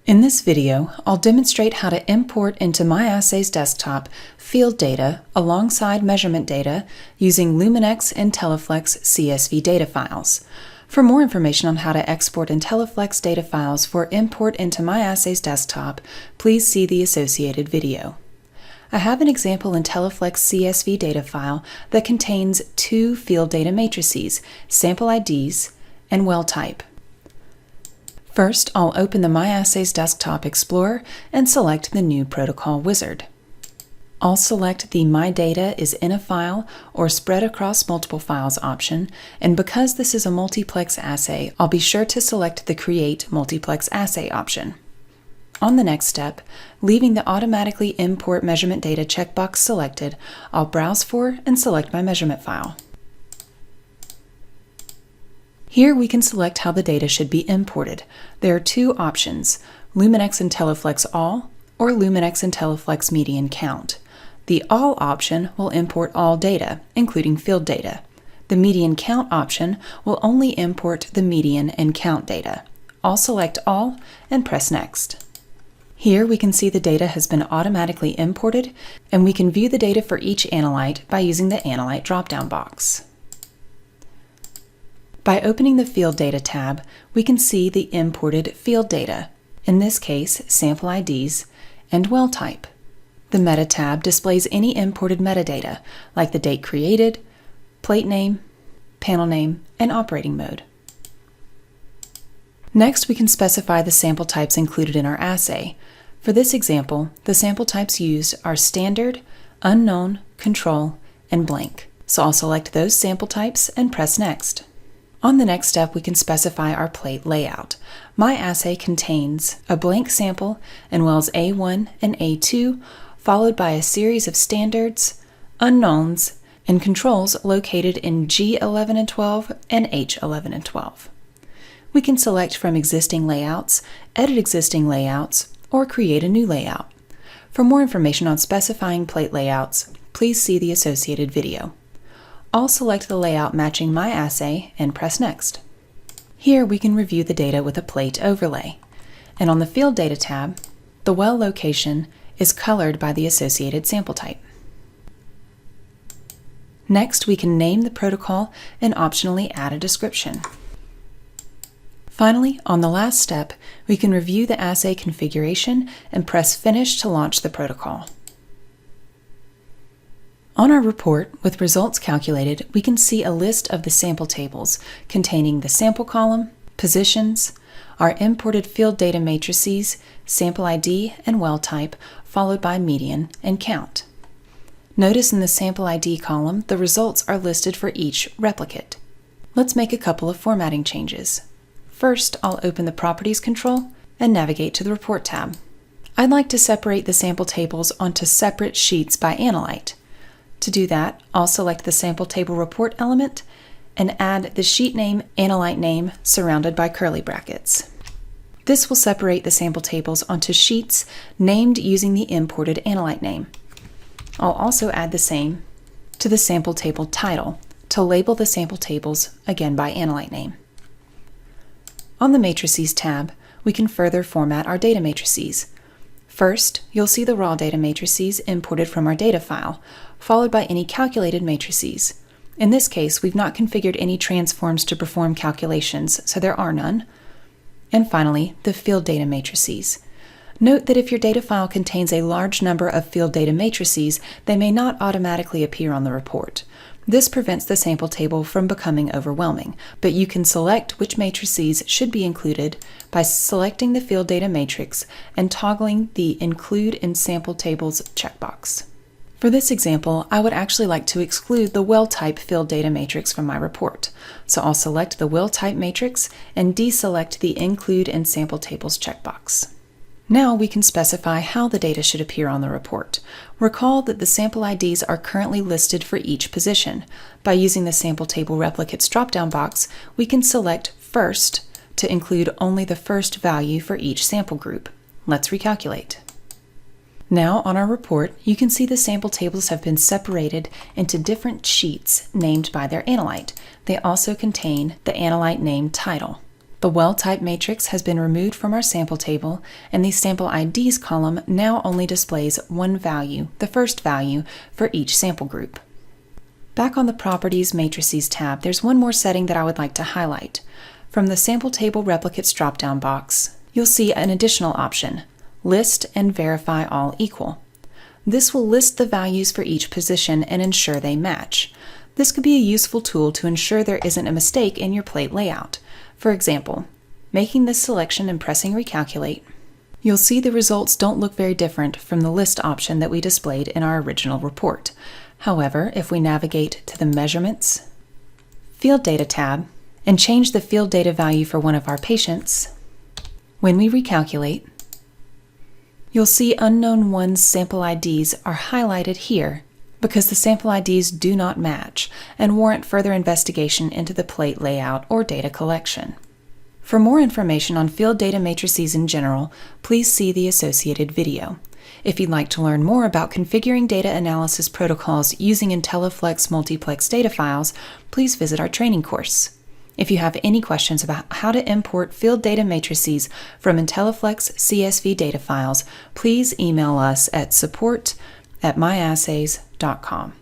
In this video, I'll demonstrate how to import into MyAssays desktop field data alongside measurement data using Luminex Intelliflex CSV data files. For more information on how to export Intelliflex data files for import into MyAssays desktop, please see the associated video. I have an example Intelliflex CSV data file that contains two field data matrices, Sample IDs and well type. First, I'll open the MyAssays Desktop Explorer and select the New Protocol Wizard. I'll select the My Data is in a File or Spread Across Multiple Files option, and because this is a multiplex assay, I'll be sure to select the Create Multiplex Assay option. On the next step, leaving the Automatically Import Measurement Data checkbox selected, I'll browse for and select my measurement file. Here we can select how the data should be imported. There are two options, Luminex Intelliflex All or Luminex Intelliflex Median Count. The All option will import all data, including field data. The Median Count option will only import the median and count data. I'll select All and press Next. Here we can see the data has been automatically imported, and we can view the data for each analyte by using the Analyte drop-down box. By opening the Field Data tab, we can see the imported field data, in this case Sample IDs, and well type. The Meta tab displays any imported metadata, like the date created, plate name, panel name, and operating mode. Next, we can specify the sample types included in our assay. For this example, the sample types used are standard, unknown, control, and blank. So I'll select those sample types and press Next. On the next step, we can specify our plate layout. My assay contains a blank sample in wells A1 and A2, followed by a series of standards, unknowns, and controls located in G11 and 12 and H11 and 12. We can select from existing layouts, edit existing layouts, or create a new layout. For more information on specifying plate layouts, please see the associated video. I'll select the layout matching my assay and press Next. Here we can review the data with a plate overlay. And on the Field Data tab, the well location is colored by the associated sample type. Next, we can name the protocol and optionally add a description. Finally, on the last step, we can review the assay configuration and press Finish to launch the protocol. On our report, with results calculated, we can see a list of the sample tables containing the sample column, positions, our imported field data matrices, sample ID and well type, followed by median and count. Notice in the sample ID column, the results are listed for each replicate. Let's make a couple of formatting changes. First, I'll open the Properties control and navigate to the Report tab. I'd like to separate the sample tables onto separate sheets by analyte. To do that, I'll select the sample table report element and add the sheet name, analyte name surrounded by curly brackets. This will separate the sample tables onto sheets named using the imported analyte name. I'll also add the same to the sample table title to label the sample tables again by analyte name. On the Matrices tab, we can further format our data matrices. First, you'll see the raw data matrices imported from our data file, followed by any calculated matrices. In this case, we've not configured any transforms to perform calculations, so there are none. And finally, the field data matrices. Note that if your data file contains a large number of field data matrices, they may not automatically appear on the report. This prevents the sample table from becoming overwhelming, but you can select which matrices should be included by selecting the field data matrix and toggling the Include in Sample Tables checkbox. For this example, I would actually like to exclude the well type field data matrix from my report, so I'll select the well type matrix and deselect the Include in Sample Tables checkbox. Now we can specify how the data should appear on the report. Recall that the sample IDs are currently listed for each position. By using the Sample Table Replicates drop-down box, we can select First to include only the first value for each sample group. Let's recalculate. Now on our report, you can see the sample tables have been separated into different sheets named by their analyte. They also contain the analyte name title. The well-type matrix has been removed from our sample table, and the Sample IDs column now only displays one value, the first value, for each sample group. Back on the Properties Matrices tab, there's one more setting that I would like to highlight. From the Sample Table Replicates drop-down box, you'll see an additional option, List and Verify All Equal. This will list the values for each position and ensure they match. This could be a useful tool to ensure there isn't a mistake in your plate layout. For example, making this selection and pressing Recalculate, you'll see the results don't look very different from the list option that we displayed in our original report. However, if we navigate to the Measurements, Field Data tab, and change the field data value for one of our patients, when we recalculate, you'll see Unknown One's sample IDs are highlighted here because the sample IDs do not match and warrant further investigation into the plate layout or data collection. For more information on field data matrices in general, please see the associated video. If you'd like to learn more about configuring data analysis protocols using Intelliflex multiplex data files, please visit our training course. If you have any questions about how to import field data matrices from Intelliflex CSV data files, please email us at support@myassays.com.